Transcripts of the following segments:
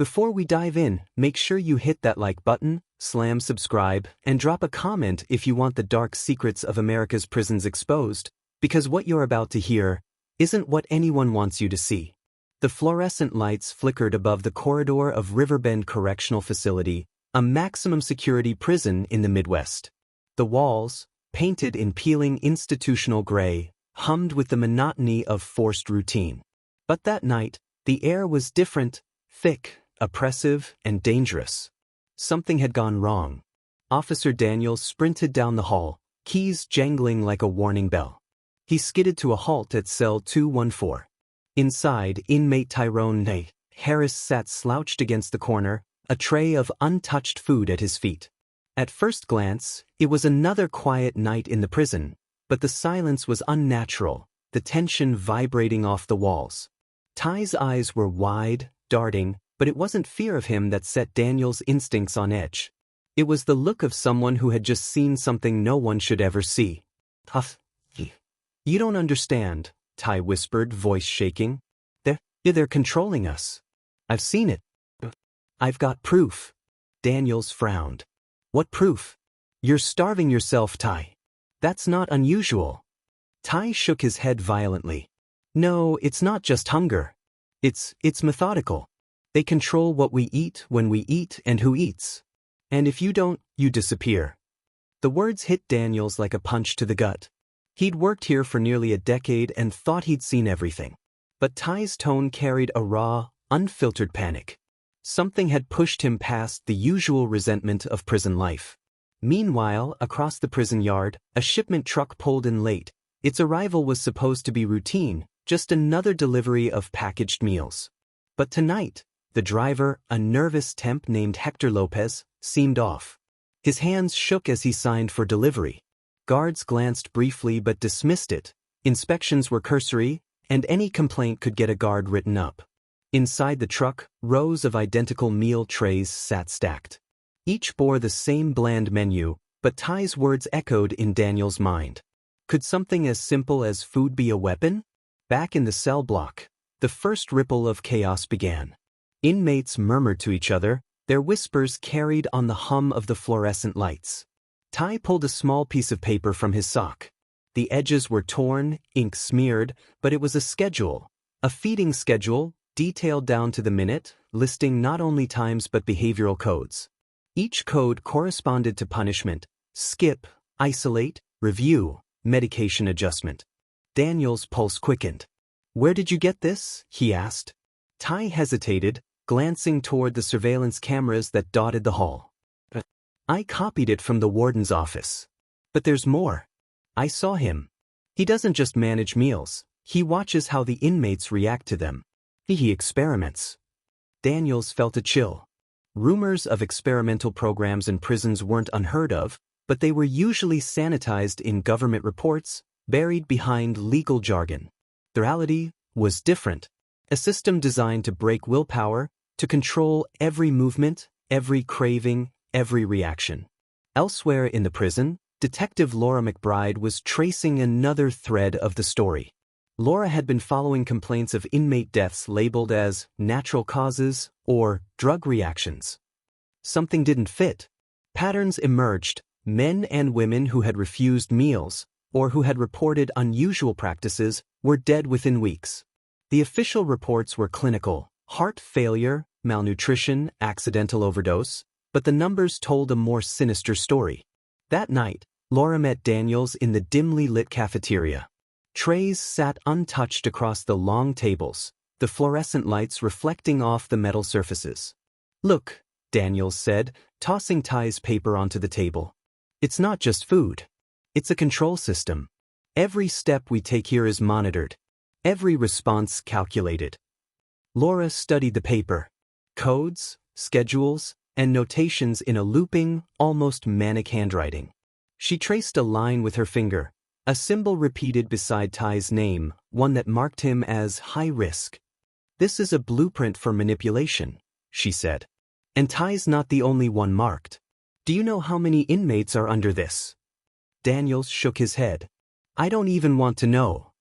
Before we dive in, make sure you hit that like button, slam subscribe, and drop a comment if you want the dark secrets of America's prisons exposed, because what you're about to hear isn't what anyone wants you to see. The fluorescent lights flickered above the corridor of Riverbend Correctional Facility, a maximum security prison in the Midwest. The walls, painted in peeling institutional gray, hummed with the monotony of forced routine. But that night, the air was different, thick, oppressive, and dangerous. Something had gone wrong. Officer Daniels sprinted down the hall, keys jangling like a warning bell. He skidded to a halt at cell 214. Inside, inmate Tyrone Harris sat slouched against the corner, a tray of untouched food at his feet. At first glance, it was another quiet night in the prison, but the silence was unnatural, the tension vibrating off the walls. Ty's eyes were wide, darting, but it wasn't fear of him that set Daniel's instincts on edge. It was the look of someone who had just seen something no one should ever see. Tough. You don't understand, Ty whispered, voice shaking. They're controlling us. I've seen it. I've got proof. Daniels frowned. What proof? You're starving yourself, Ty. That's not unusual. Ty shook his head violently. No, it's not just hunger. It's methodical. They control what we eat, when we eat, and who eats. And if you don't, you disappear. The words hit Daniels like a punch to the gut. He'd worked here for nearly a decade and thought he'd seen everything. But Ty's tone carried a raw, unfiltered panic. Something had pushed him past the usual resentment of prison life. Meanwhile, across the prison yard, a shipment truck pulled in late. Its arrival was supposed to be routine, just another delivery of packaged meals. But tonight, the driver, a nervous temp named Hector Lopez, seemed off. His hands shook as he signed for delivery. Guards glanced briefly but dismissed it. Inspections were cursory, and any complaint could get a guard written up. Inside the truck, rows of identical meal trays sat stacked. Each bore the same bland menu, but Ty's words echoed in Daniel's mind. Could something as simple as food be a weapon? Back in the cell block, the first ripple of chaos began. Inmates murmured to each other, their whispers carried on the hum of the fluorescent lights. Ty pulled a small piece of paper from his sock. The edges were torn, ink smeared, but it was a schedule. A feeding schedule, detailed down to the minute, listing not only times but behavioral codes. Each code corresponded to punishment: skip, isolate, review, medication adjustment. Daniel's pulse quickened. Where did you get this? He asked. Ty hesitated, glancing toward the surveillance cameras that dotted the hall. I copied it from the warden's office. But there's more. I saw him. He doesn't just manage meals, he watches how the inmates react to them. He experiments. Daniels felt a chill. Rumors of experimental programs in prisons weren't unheard of, but they were usually sanitized in government reports, buried behind legal jargon. The reality was different. A system designed to break willpower, to control every movement, every craving, every reaction. Elsewhere in the prison, Detective Laura McBride was tracing another thread of the story. Laura had been following complaints of inmate deaths labeled as natural causes or drug reactions. Something didn't fit. Patterns emerged: men and women who had refused meals or who had reported unusual practices were dead within weeks. The official reports were clinical: heart failure, malnutrition, accidental overdose, but the numbers told a more sinister story. That night, Laura met Daniels in the dimly lit cafeteria. Trays sat untouched across the long tables, the fluorescent lights reflecting off the metal surfaces. Look, Daniels said, tossing Ty's paper onto the table. It's not just food. It's a control system. Every step we take here is monitored. Every response calculated. Laura studied the paper. Codes, schedules, and notations in a looping, almost manic handwriting. She traced a line with her finger, a symbol repeated beside Ty's name, one that marked him as high risk. This is a blueprint for manipulation, she said. And Ty's not the only one marked. Do you know how many inmates are under this? Daniels shook his head. I don't even want to know.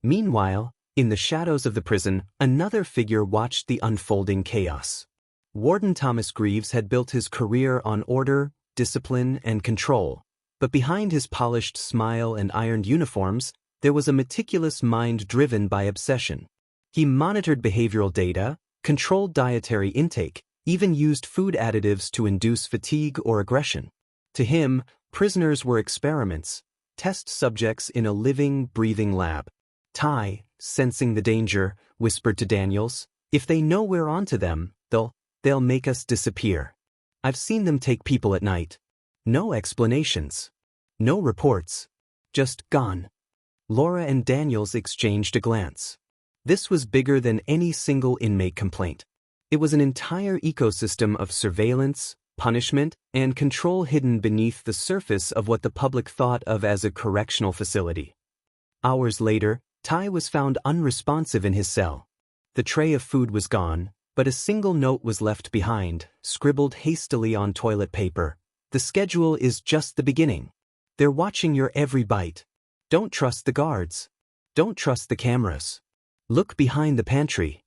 Meanwhile, in the shadows of the prison, another figure watched the unfolding chaos. Warden Thomas Greaves had built his career on order, discipline, and control, but behind his polished smile and ironed uniforms, there was a meticulous mind driven by obsession. He monitored behavioral data, controlled dietary intake, even used food additives to induce fatigue or aggression. To him, prisoners were experiments, test subjects in a living, breathing lab. Ty, sensing the danger, whispered to Daniels, "If they know we're onto them, they'll make us disappear. I've seen them take people at night. No explanations. No reports. Just gone." Laura and Daniels exchanged a glance. This was bigger than any single inmate complaint. It was an entire ecosystem of surveillance, punishment, and control hidden beneath the surface of what the public thought of as a correctional facility. Hours later, Ty was found unresponsive in his cell. The tray of food was gone, but a single note was left behind, scribbled hastily on toilet paper. "The schedule is just the beginning. They're watching your every bite. Don't trust the guards. Don't trust the cameras. Look behind the pantry."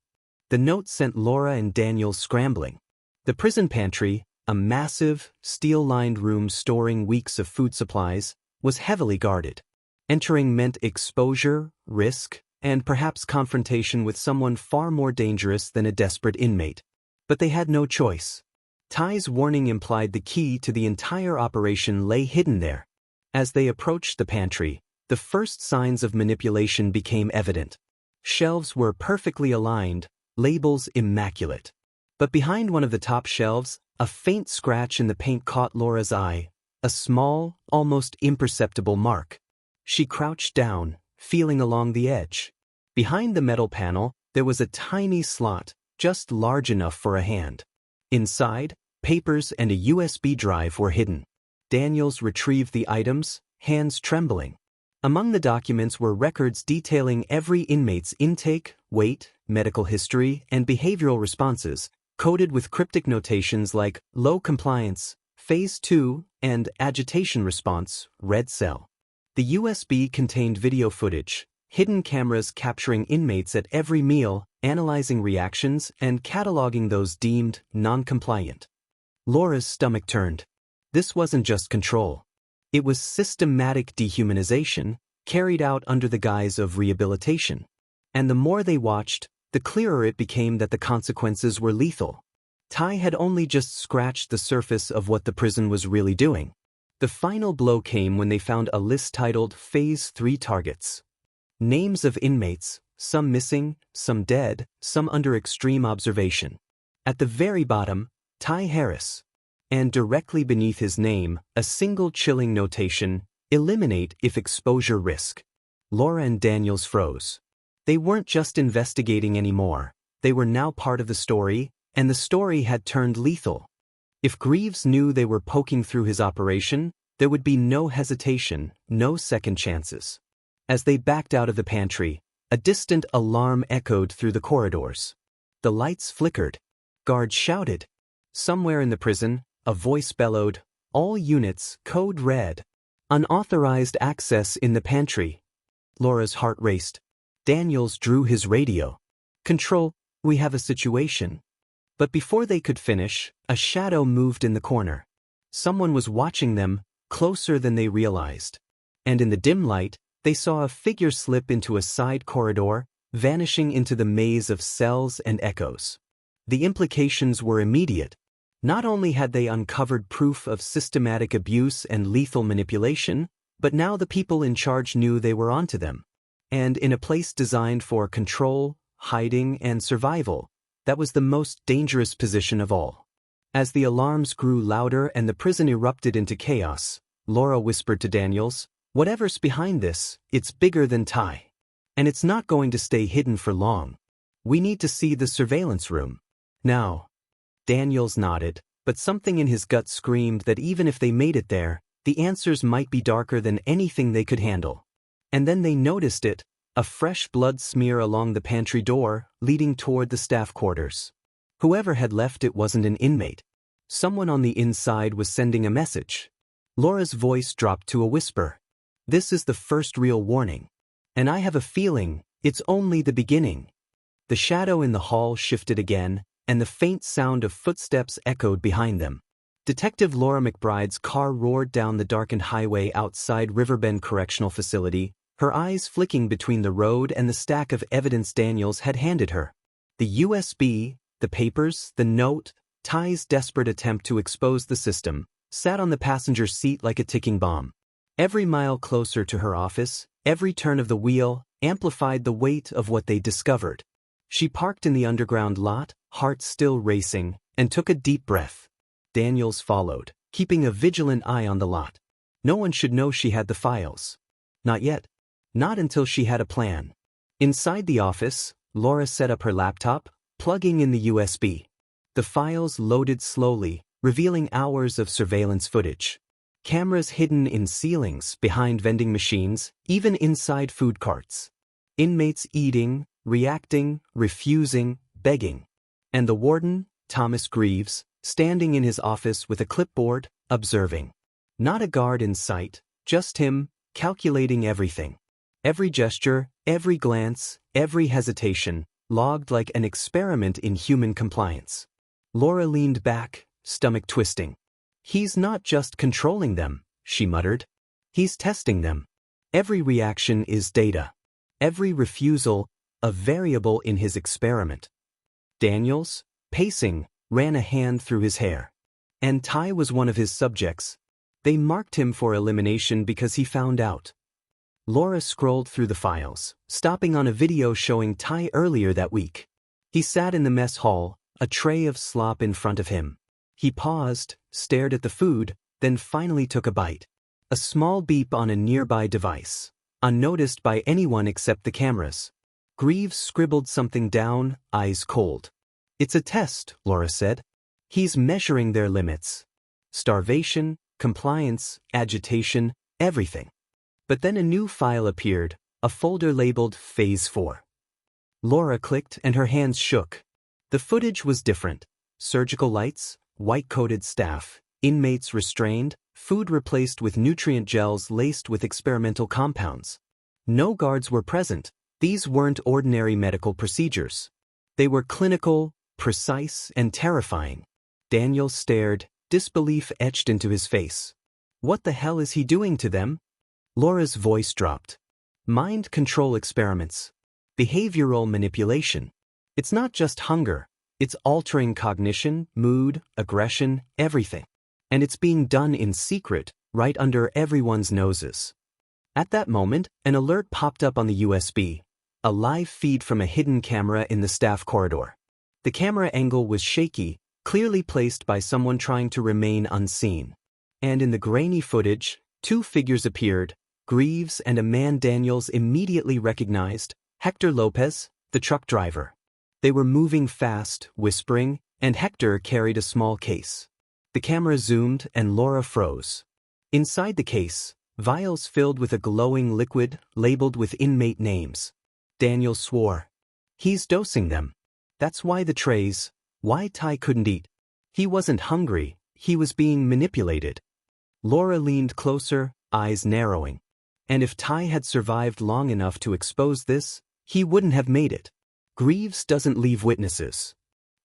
The note sent Laura and Daniel scrambling. The prison pantry, a massive, steel-lined room storing weeks of food supplies, was heavily guarded. Entering meant exposure, risk, and perhaps confrontation with someone far more dangerous than a desperate inmate. But they had no choice. Ty's warning implied the key to the entire operation lay hidden there. As they approached the pantry, the first signs of manipulation became evident. Shelves were perfectly aligned, labels immaculate. But behind one of the top shelves, a faint scratch in the paint caught Laura's eye, a small, almost imperceptible mark. She crouched down, feeling along the edge. Behind the metal panel, there was a tiny slot, just large enough for a hand. Inside, papers and a USB drive were hidden. Daniels retrieved the items, hands trembling. Among the documents were records detailing every inmate's intake, weight, medical history, and behavioral responses, coded with cryptic notations like low compliance, phase 2, and agitation response, red cell. The USB contained video footage, hidden cameras capturing inmates at every meal, analyzing reactions, and cataloging those deemed non-compliant. Laura's stomach turned. This wasn't just control. It was systematic dehumanization, carried out under the guise of rehabilitation. And the more they watched, the clearer it became that the consequences were lethal. Ty had only just scratched the surface of what the prison was really doing. The final blow came when they found a list titled Phase 3 Targets. Names of inmates, some missing, some dead, some under extreme observation. At the very bottom, Ty Harris. And directly beneath his name, a single chilling notation, eliminate if exposure risk. Laura and Daniels froze. They weren't just investigating anymore. They were now part of the story, and the story had turned lethal. If Greaves knew they were poking through his operation, there would be no hesitation, no second chances. As they backed out of the pantry, a distant alarm echoed through the corridors. The lights flickered. Guards shouted. Somewhere in the prison, a voice bellowed, "All units, code red. Unauthorized access in the pantry." Laura's heart raced. Daniels drew his radio. "Control, we have a situation." But before they could finish, a shadow moved in the corner. Someone was watching them, closer than they realized. And in the dim light, they saw a figure slip into a side corridor, vanishing into the maze of cells and echoes. The implications were immediate. Not only had they uncovered proof of systematic abuse and lethal manipulation, but now the people in charge knew they were onto them. And in a place designed for control, hiding, and survival, that was the most dangerous position of all. As the alarms grew louder and the prison erupted into chaos, Laura whispered to Daniels, "Whatever's behind this, it's bigger than Ty. And it's not going to stay hidden for long. We need to see the surveillance room. Now." Daniels nodded, but something in his gut screamed that even if they made it there, the answers might be darker than anything they could handle. And then they noticed it, a fresh blood smear along the pantry door, leading toward the staff quarters. Whoever had left it wasn't an inmate. Someone on the inside was sending a message. Laura's voice dropped to a whisper. "This is the first real warning. And I have a feeling it's only the beginning." The shadow in the hall shifted again, and the faint sound of footsteps echoed behind them. Detective Laura McBride's car roared down the darkened highway outside Riverbend Correctional Facility, her eyes flicking between the road and the stack of evidence Daniels had handed her. The USB, the papers, the note, Ty's desperate attempt to expose the system, sat on the passenger seat like a ticking bomb. Every mile closer to her office, every turn of the wheel, amplified the weight of what they discovered. She parked in the underground lot, heart still racing, and took a deep breath. Daniels followed, keeping a vigilant eye on the lot. No one should know she had the files. Not yet. Not until she had a plan. Inside the office, Laura set up her laptop, plugging in the USB. The files loaded slowly, revealing hours of surveillance footage. Cameras hidden in ceilings, behind vending machines, even inside food carts. Inmates eating, reacting, refusing, begging. And the warden, Thomas Greaves, standing in his office with a clipboard, observing. Not a guard in sight, just him, calculating everything. Every gesture, every glance, every hesitation, logged like an experiment in human compliance. Laura leaned back, stomach twisting. He's not just controlling them, she muttered. He's testing them. Every reaction is data. Every refusal, a variable in his experiment. Daniels, pacing, ran a hand through his hair. And Ty was one of his subjects. They marked him for elimination because he found out. Laura scrolled through the files, stopping on a video showing Ty earlier that week. He sat in the mess hall, a tray of slop in front of him. He paused, stared at the food, then finally took a bite. A small beep on a nearby device, unnoticed by anyone except the cameras. Greaves scribbled something down, eyes cold. It's a test, Laura said. He's measuring their limits. Starvation, compliance, agitation, everything. But then a new file appeared, a folder labeled Phase 4. Laura clicked and her hands shook. The footage was different. Surgical lights, white-coated staff, inmates restrained, food replaced with nutrient gels laced with experimental compounds. No guards were present. These weren't ordinary medical procedures. They were clinical, precise, and terrifying. Daniel stared, disbelief etched into his face. What the hell is he doing to them? Laura's voice dropped. Mind control experiments. Behavioral manipulation. It's not just hunger. It's altering cognition, mood, aggression, everything. And it's being done in secret, right under everyone's noses. At that moment, an alert popped up on the USB. A live feed from a hidden camera in the staff corridor. The camera angle was shaky, clearly placed by someone trying to remain unseen. And in the grainy footage, two figures appeared, Greaves and a man Daniels immediately recognized, Hector Lopez, the truck driver. They were moving fast, whispering, and Hector carried a small case. The camera zoomed and Laura froze. Inside the case, vials filled with a glowing liquid, labeled with inmate names. Daniel swore. He's dosing them. That's why the trays, why Ty couldn't eat. He wasn't hungry, he was being manipulated. Laura leaned closer, eyes narrowing. And if Ty had survived long enough to expose this, he wouldn't have made it. Greaves doesn't leave witnesses.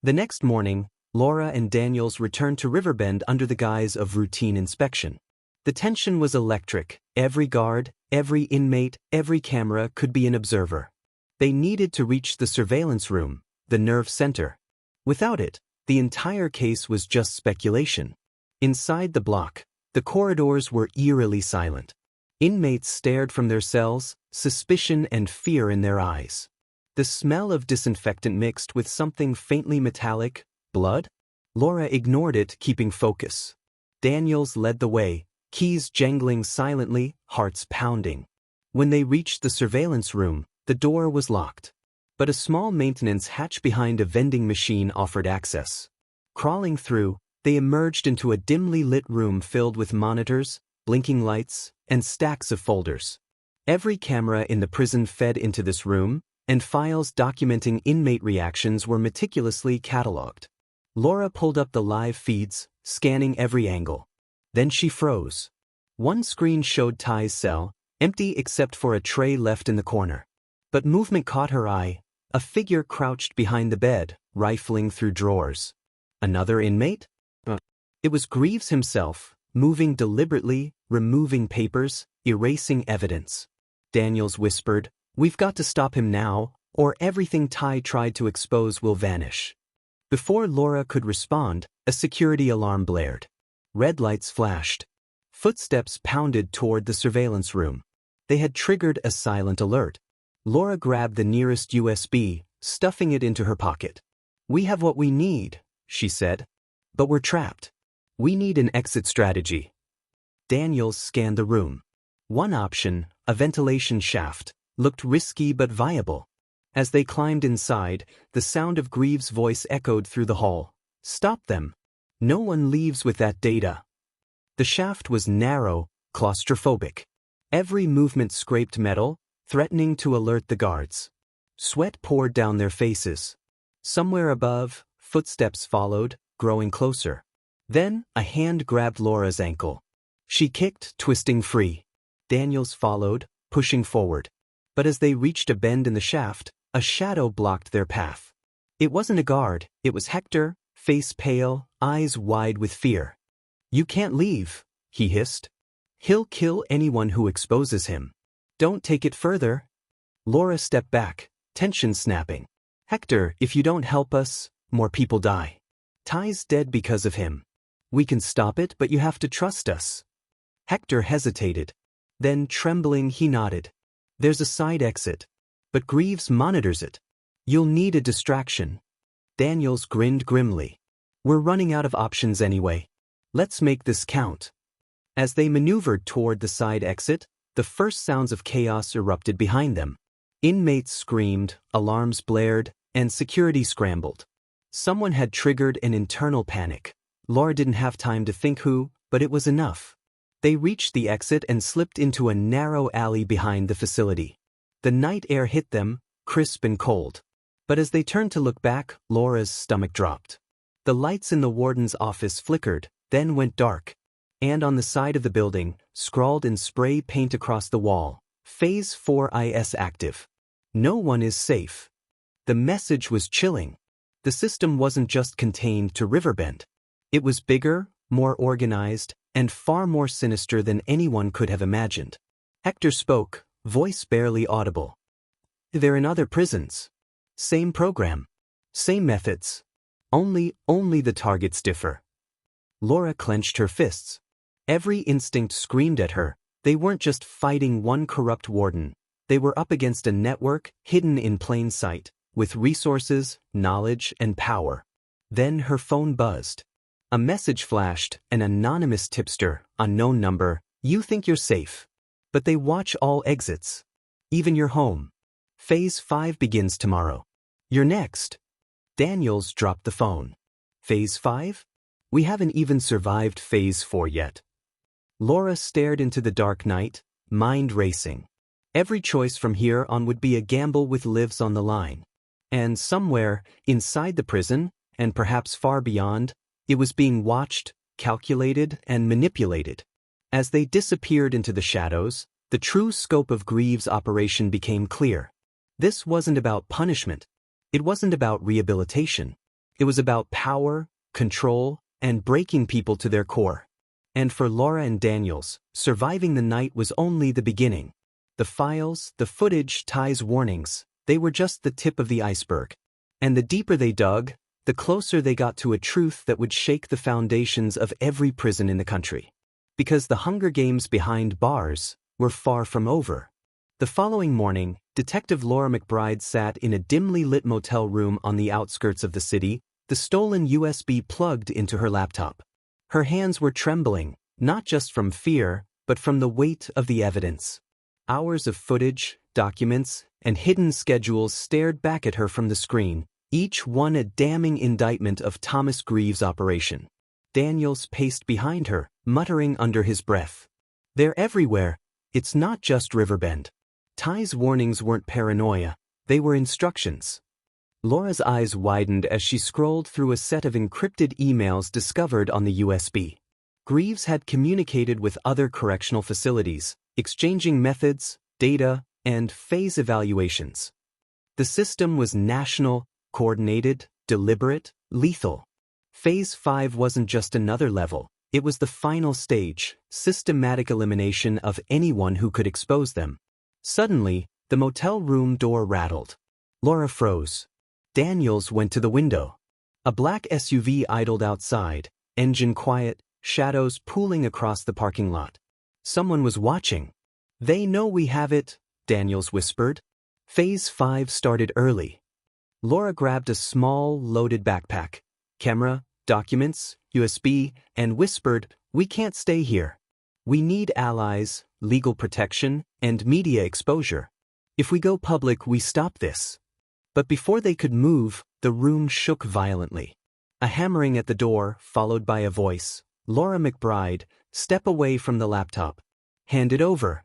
The next morning, Laura and Daniels returned to Riverbend under the guise of routine inspection. The tension was electric. Every guard, every inmate, every camera could be an observer. They needed to reach the surveillance room, the nerve center. Without it, the entire case was just speculation. Inside the block, the corridors were eerily silent. Inmates stared from their cells, suspicion and fear in their eyes. The smell of disinfectant mixed with something faintly metallic, blood? Laura ignored it, keeping focus. Daniels led the way, keys jangling silently, hearts pounding. When they reached the surveillance room, the door was locked. But a small maintenance hatch behind a vending machine offered access. Crawling through, they emerged into a dimly lit room filled with monitors, blinking lights, and stacks of folders. Every camera in the prison fed into this room, and files documenting inmate reactions were meticulously catalogued. Laura pulled up the live feeds, scanning every angle. Then she froze. One screen showed Ty's cell, empty except for a tray left in the corner. But movement caught her eye, A figure crouched behind the bed, rifling through drawers. Another inmate? It was Greaves himself, moving deliberately, removing papers, erasing evidence. Daniels whispered, "We've got to stop him now, or everything Ty tried to expose will vanish." Before Laura could respond, a security alarm blared. Red lights flashed. Footsteps pounded toward the surveillance room. They had triggered a silent alert. Laura grabbed the nearest USB, stuffing it into her pocket. "We have what we need," she said. "But we're trapped. We need an exit strategy." Daniels scanned the room. One option, a ventilation shaft, looked risky but viable. As they climbed inside, the sound of Greaves' voice echoed through the hall. "Stop them. No one leaves with that data." The shaft was narrow, claustrophobic. Every movement scraped metal, threatening to alert the guards. Sweat poured down their faces. Somewhere above, footsteps followed, growing closer. Then, a hand grabbed Laura's ankle. She kicked, twisting free. Daniels followed, pushing forward. But as they reached a bend in the shaft, a shadow blocked their path. It wasn't a guard, it was Hector, face pale, eyes wide with fear. "You can't leave," he hissed. "He'll kill anyone who exposes him. Don't take it further." Laura stepped back, tension snapping. "Hector, if you don't help us, more people die. Ty's dead because of him. We can stop it, but you have to trust us." Hector hesitated. Then, trembling, he nodded. "There's a side exit. But Greaves monitors it. You'll need a distraction." Daniels grinned grimly. "We're running out of options anyway. Let's make this count." As they maneuvered toward the side exit, the first sounds of chaos erupted behind them. Inmates screamed, alarms blared, and security scrambled. Someone had triggered an internal panic. Laura didn't have time to think who, but it was enough. They reached the exit and slipped into a narrow alley behind the facility. The night air hit them, crisp and cold. But as they turned to look back, Laura's stomach dropped. The lights in the warden's office flickered, then went dark. And on the side of the building, scrawled in spray paint across the wall, Phase 4 is active. No one is safe. The message was chilling. The system wasn't just contained to Riverbend. It was bigger, more organized, and far more sinister than anyone could have imagined. Hector spoke, voice barely audible. "They're in other prisons. Same program. Same methods. Only the targets differ." Laura clenched her fists. Every instinct screamed at her. They weren't just fighting one corrupt warden. They were up against a network, hidden in plain sight, with resources, knowledge, and power. Then her phone buzzed. A message flashed, an anonymous tipster, unknown number. "You think you're safe. But they watch all exits. Even your home. Phase 5 begins tomorrow. You're next." Daniels dropped the phone. "Phase 5? We haven't even survived Phase 4 yet." Laura stared into the dark night, mind racing. Every choice from here on would be a gamble with lives on the line. And somewhere, inside the prison, and perhaps far beyond, it was being watched, calculated, and manipulated. As they disappeared into the shadows, the true scope of Greaves' operation became clear. This wasn't about punishment. It wasn't about rehabilitation. It was about power, control, and breaking people to their core. And for Laura and Daniels, surviving the night was only the beginning. The files, the footage, Ty's warnings, they were just the tip of the iceberg. And the deeper they dug, the closer they got to a truth that would shake the foundations of every prison in the country. Because the Hunger Games behind bars were far from over. The following morning, Detective Laura McBride sat in a dimly lit motel room on the outskirts of the city, the stolen USB plugged into her laptop. Her hands were trembling, not just from fear, but from the weight of the evidence. Hours of footage, documents, and hidden schedules stared back at her from the screen, each one a damning indictment of Thomas Greaves' operation. Daniels paced behind her, muttering under his breath. "They're everywhere. It's not just Riverbend." Ty's warnings weren't paranoia, they were instructions. Laura's eyes widened as she scrolled through a set of encrypted emails discovered on the USB. Greaves had communicated with other correctional facilities, exchanging methods, data, and phase evaluations. The system was national, coordinated, deliberate, lethal. Phase 5 wasn't just another level, it was the final stage, systematic elimination of anyone who could expose them. Suddenly, the motel room door rattled. Laura froze. Daniels went to the window. A black SUV idled outside, engine quiet, shadows pooling across the parking lot. Someone was watching. "They know we have it," Daniels whispered. Phase 5 started early. Laura grabbed a small, loaded backpack, camera, documents, USB, and whispered, "We can't stay here. We need allies, legal protection, and media exposure. If we go public, we stop this." But before they could move, the room shook violently. A hammering at the door, followed by a voice. "Laura McBride, step away from the laptop. Hand it over."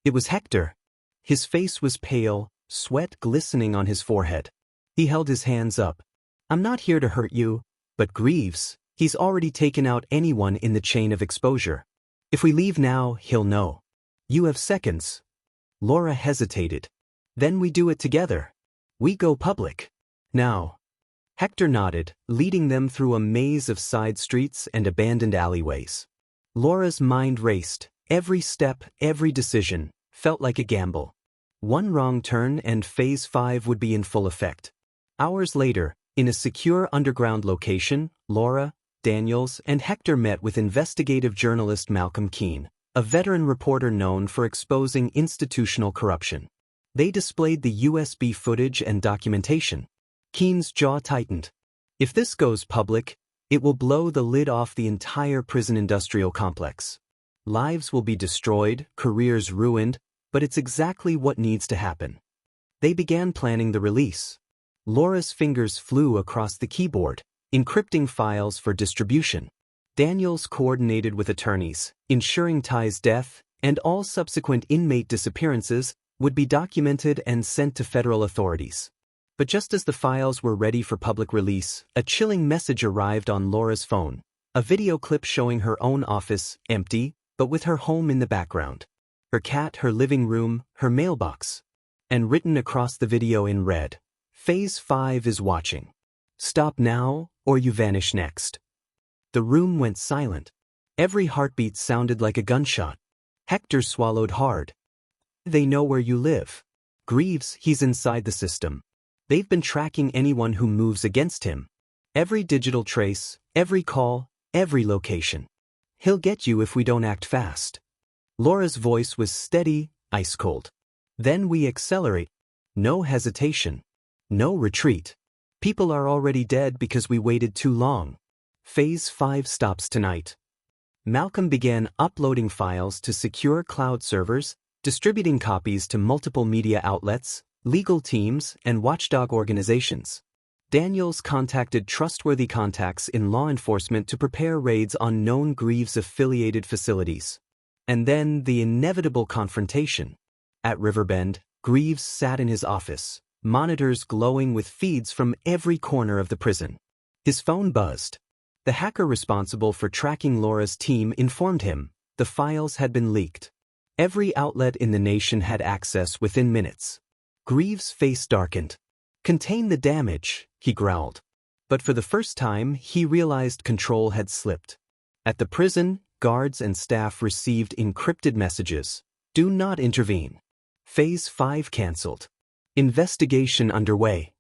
It was Hector. His face was pale, sweat glistening on his forehead. He held his hands up. "I'm not here to hurt you, but Greaves, he's already taken out anyone in the chain of exposure. If we leave now, he'll know. You have seconds." Laura hesitated. "Then we do it together. We go public. Now." Hector nodded, leading them through a maze of side streets and abandoned alleyways. Laura's mind raced. Every step, every decision, felt like a gamble. One wrong turn and Phase 5 would be in full effect. Hours later, in a secure underground location, Laura, Daniels, and Hector met with investigative journalist Malcolm Keene, a veteran reporter known for exposing institutional corruption. They displayed the USB footage and documentation. Keene's jaw tightened. "If this goes public, it will blow the lid off the entire prison industrial complex. Lives will be destroyed, careers ruined, but it's exactly what needs to happen." They began planning the release. Laura's fingers flew across the keyboard, encrypting files for distribution. Daniels coordinated with attorneys, ensuring Ty's death and all subsequent inmate disappearances would be documented and sent to federal authorities. But just as the files were ready for public release, a chilling message arrived on Laura's phone, a video clip showing her own office, empty, but with her home in the background. Her cat, her living room, her mailbox. And written across the video in red, "Phase 5 is watching. Stop now, or you vanish next." The room went silent. Every heartbeat sounded like a gunshot. Hector swallowed hard. "They know where you live. Greaves, he's inside the system. They've been tracking anyone who moves against him. Every digital trace, every call, every location. He'll get you if we don't act fast." Laura's voice was steady, ice cold. "Then we accelerate. No hesitation. No retreat. People are already dead because we waited too long. Phase 5 stops tonight." Malcolm began uploading files to secure cloud servers, distributing copies to multiple media outlets, legal teams, and watchdog organizations. Daniels contacted trustworthy contacts in law enforcement to prepare raids on known Greaves-affiliated facilities. And then the inevitable confrontation. At Riverbend, Greaves sat in his office, monitors glowing with feeds from every corner of the prison. His phone buzzed. The hacker responsible for tracking Laura's team informed him the files had been leaked. Every outlet in the nation had access within minutes. Greaves' face darkened. "Contain the damage," he growled. But for the first time, he realized control had slipped. At the prison, guards and staff received encrypted messages. "Do not intervene. Phase 5 cancelled. Investigation underway."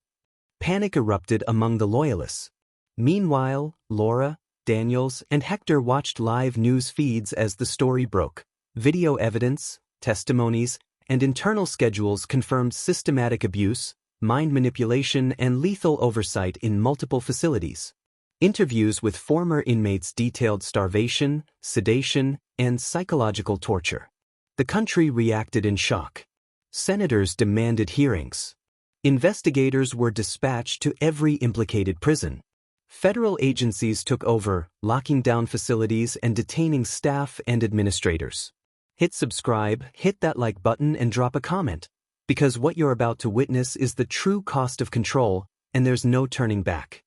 Panic erupted among the loyalists. Meanwhile, Laura, Daniels, and Hector watched live news feeds as the story broke. Video evidence, testimonies, and internal schedules confirmed systematic abuse, mind manipulation, and lethal oversight in multiple facilities. Interviews with former inmates detailed starvation, sedation, and psychological torture. The country reacted in shock. Senators demanded hearings. Investigators were dispatched to every implicated prison. Federal agencies took over, locking down facilities and detaining staff and administrators. Hit subscribe, hit that like button, and drop a comment, because what you're about to witness is the true cost of control, and there's no turning back.